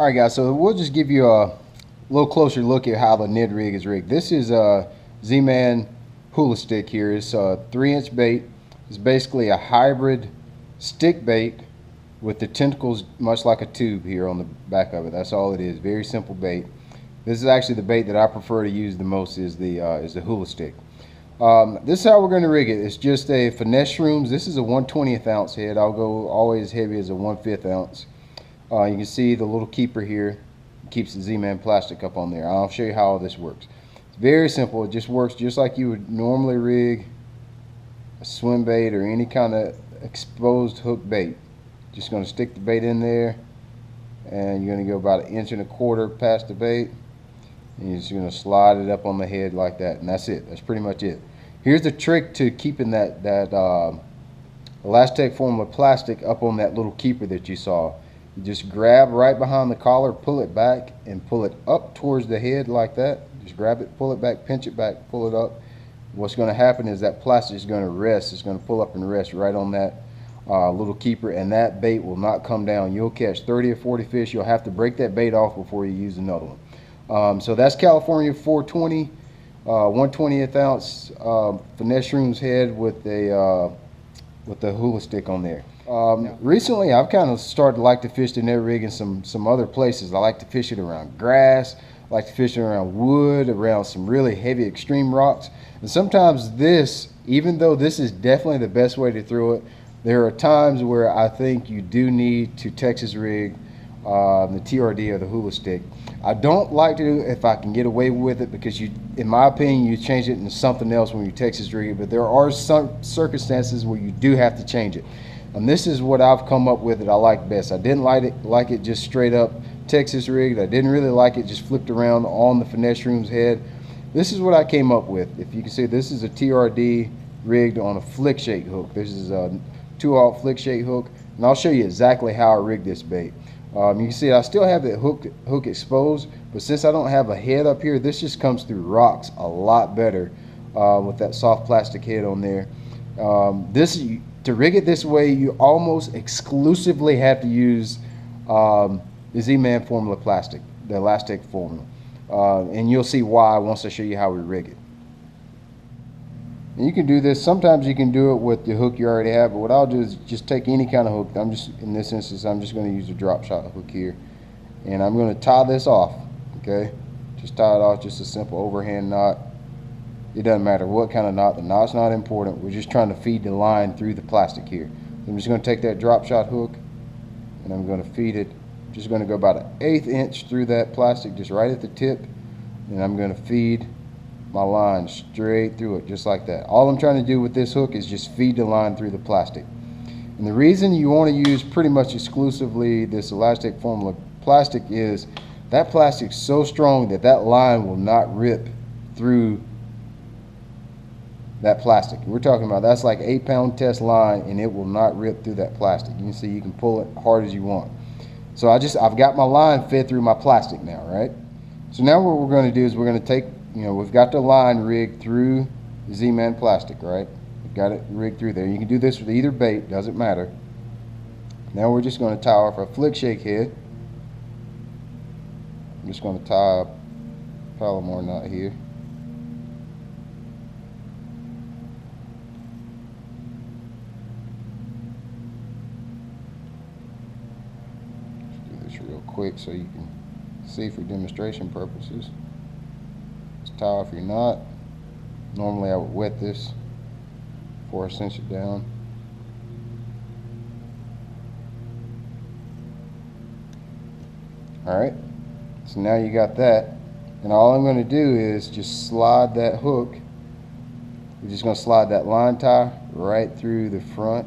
Alright guys, so we'll just give you a little closer look at how the Ned rig is rigged. This is a Z-Man hula stick here. It's a 3-inch bait. It's basically a hybrid stick bait with the tentacles much like a tube here on the back of it. That's all it is. Very simple bait. This is actually the bait that I prefer to use the most is the hula stick. This is how we're going to rig it. It's just a Finesse Shrooms. This is a 1/20th ounce head. I'll go always as heavy as a 1/5 ounce. You can see the little keeper here keeps the Z-Man plastic up on there. I'll show you how all this works. It's very simple. It just works just like you would normally rig a swim bait or any kind of exposed hook bait. Just going to stick the bait in there, and you're going to go about 1.25 inches past the bait, and you're just going to slide it up on the head like that, and that's it. That's pretty much it. Here's the trick to keeping that Elastic Formula plastic up on that little keeper that you saw. You just grab right behind the collar, pull it back, and pull it up towards the head like that. Just grab it, pull it back, pinch it back, pull it up. What's going to happen is that plastic is going to rest. It's going to pull up and rest right on that little keeper, and that bait will not come down. You'll catch 30 or 40 fish. You'll have to break that bait off before you use another one. So that's California 420, 1/20th ounce Finesse Shrooms head with the hula stick on there. Recently I've kind of started to like to fish the Ned rig in some other places. I like to fish it around grass, I like to fish it around wood, around some really heavy extreme rocks. And sometimes this, even though this is definitely the best way to throw it, there are times where I think you do need to Texas rig the TRD or the hula stick. I don't like to do it if I can get away with it, because you, in my opinion, you change it into something else when you Texas rig it, but there are some circumstances where you do have to change it. And this is what I've come up with that I like best. I didn't like it just straight up Texas rigged. I didn't really like it just flipped around on the Finesse Shrooms head. This is what I came up with. If you can see, this is a TRD rigged on a flick shake hook. This is a 2/0 flick shake hook, and I'll show you exactly how I rigged this bait. You can see I still have the hook exposed, but since I don't have a head up here, this just comes through rocks a lot better with that soft plastic head on there. To rig it this way, you almost exclusively have to use the Z-Man Formula plastic, the Elastic Formula, and you'll see why once I show you how we rig it. And you can do this. Sometimes you can do it with the hook you already have, but what I'll do is just take any kind of hook. In this instance, I'm just going to use a drop shot hook here, and I'm going to tie this off. Okay, just tie it off, just a simple overhand knot. It doesn't matter what kind of knot. The knot's not important. We're just trying to feed the line through the plastic here. So I'm just going to take that drop shot hook, and I'm going to feed it. I'm just going to go about 1/8 inch through that plastic, just right at the tip, and I'm going to feed my line straight through it, just like that. All I'm trying to do with this hook is just feed the line through the plastic. And the reason you want to use pretty much exclusively this Elastic Formula plastic is that plastic's so strong that that line will not rip through that plastic. We're talking about, that's like 8-pound test line, and it will not rip through that plastic. You can see you can pull it hard as you want. So I've got my line fed through my plastic now, right? So now what we're going to do is we're going to take, we've got the line rigged through the Z-Man plastic, right? We've got it rigged through there. You can do this with either bait, doesn't matter. Now we're just going to tie off our flick shake head. I'm just going to tie a Palomar knot here. Let's do this real quick so you can see for demonstration purposes. Just tie off your knot. Normally I would wet this before I cinch it down. Alright, so now you got that, and all I'm going to do is just slide that hook. We're just going to slide that line tie right through the front,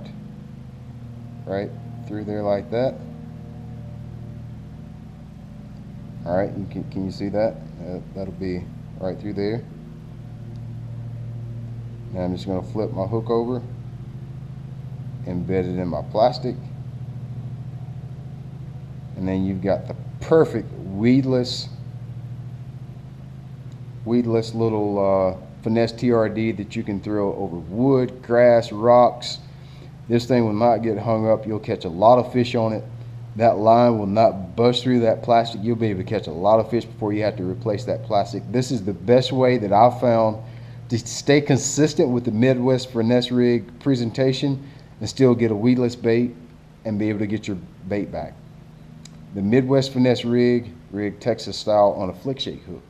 right through there like that. Alright, can you see that? That'll be right through there. Now I'm just going to flip my hook over, embed it in my plastic, and then you've got the perfect weedless little finesse TRD that you can throw over wood, grass, rocks. This thing will not get hung up. You'll catch a lot of fish on it. That line will not bust through that plastic. You'll be able to catch a lot of fish before you have to replace that plastic. This is the best way that I've found to stay consistent with the Midwest Finesse rig presentation and still get a weedless bait and be able to get your bait back. The Midwest Finesse rig Texas style on a flick shake hook.